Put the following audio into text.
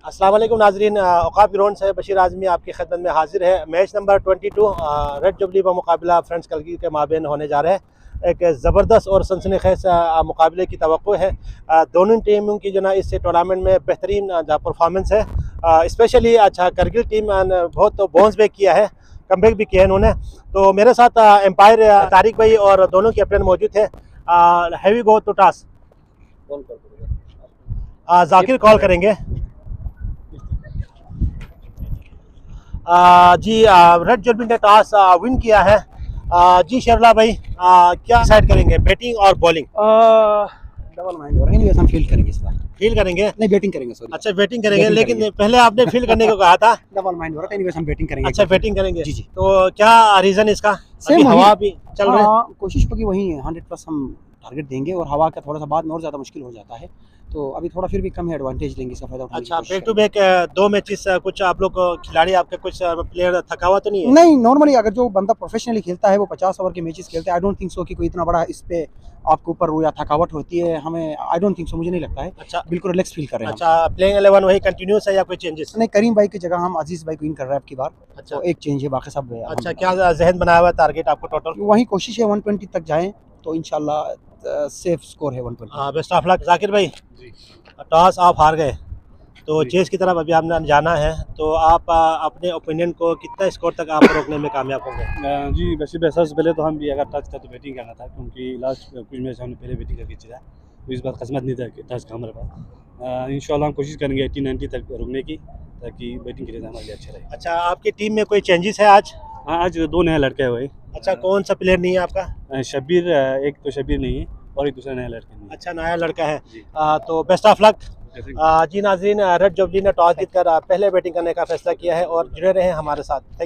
अस्सलाम वालेकुम नाजरीन, औकाफ ग्राउंड से बशीर आज़मी आपकी खिदमत में हाजिर है। मैच नंबर 22 रेड जुबली का मुकाबला फ्रेंड्स कलगी के माबेन होने जा रहा है। एक ज़बरदस्त और सनसनीखेज़ मुकाबले की तवक्को है। दोनों टीमों की जो ना इस टूर्नामेंट में बेहतरीन परफॉर्मेंस है। स्पेशली अच्छा करगिल टीम बहुत बाउंस बैक किया है, कम बैक भी किया है इन्होंने। तो मेरे साथ एम्पायर तारिक भाई और दोनों कैप्टन मौजूद है। Heavy go to toss, Zakir call करेंगे। जी रेड जुल्फी ने टॉस विन किया है। जी शेरला भाई, क्या डिसाइड करेंगे, बैटिंग और बॉलिंग? डबल माइंड हो रहा है। एनीवेज हम फील्ड करेंगे इस बार। फील करेंगे? नहीं, बैटिंग करेंगे, सॉरी। अच्छा बैटिंग करेंगे, बैटिंग लेकिन करेंगे। पहले आपने फील करने को कहा था। डबल माइंड हो रहा था। एनीवेज हम बैटिंग करेंगे। अच्छा बैटिंग करेंगे। जी जी। तो क्या रीजन इसका? अभी सेम हवा भी चल रहा है। हाँ, कोशिश होगी वही 100+ हम टारगेट देंगे, और हवा का थोड़ा सा बाद में और ज़्यादा मुश्किल हो जाता है, तो अभी थोड़ा फिर भी कम है, एडवांटेज लेंगे, इसका फायदा उठाने की अच्छा कोशिश बैक टू करेंगे। बैक 2 मैचेस, कुछ आप लोग खिलाड़ी आपके कुछ प्लेयर थका हुआ तो नहीं है? नहीं, नॉर्मली अगर जो बंदा प्रोफेशनली खेलता है वो 50 ओवर के मैचेस खेलता है। आई डोंट थिंक सो कि कोई इतना बड़ा इस पे आपके ऊपर वो या थकावट होती है हमें। आई डोंट थिंक सो, मुझे नहीं लगता है। अच्छा बिल्कुल रिलैक्स फील कर रहे हैं हम। अच्छा, प्लेइंग 11 वही कंटिन्यूस है या कोई चेंजेस? नहीं, करीम भाई की जगह हम अजीज भाई को इन कर रहे हैं अब की बार। अच्छा तो एक चेंज है, बाकी सब अच्छा, क्या जहन बनाया हुआ है टारगेट आपको टोटल? वही कोशिश है 120 तक जाएं, तो इंशाल्लाह सेफ स्कोर है 120। हाँ, बेस्ट ऑफ लक। जाकिर भाई, टॉस आप हार गए तो चेस की तरफ अभी आपने जाना है, तो आप अपने ओपिनियन को कितना स्कोर तक आप रोकने में कामयाब होंगे? जी बशीर भाई, सबसे पहले तो हम भी अगर टच था तो बैटिंग करना था, क्योंकि लास्ट कुछ मैच हमने पहले बैटिंग करके जीता, तो इस बार किस्मत नहीं था टच का हमारे पास। इंशाल्लाह हम कोशिश करेंगे 80-90 तक रुकने की, ताकि बैटिंग के लिए हमारे लिए अच्छा रहे। अच्छा, आपकी टीम में कोई चेंजेस है आज? हाँ, आज 2 नए लड़के हुए। अच्छा, कौन सा प्लेयर नहीं है आपका? शब्बीर, एक तो शब्बीर नहीं है और एक दूसरा नया लड़का नहीं है। अच्छा, नया लड़का है। जी। तो बेस्ट ऑफ लक। जी नाज़रीन, रेड जुबली ने टॉस जीतकर पहले बैटिंग करने का फैसला किया है और जुड़े रहे हमारे साथ। थैंक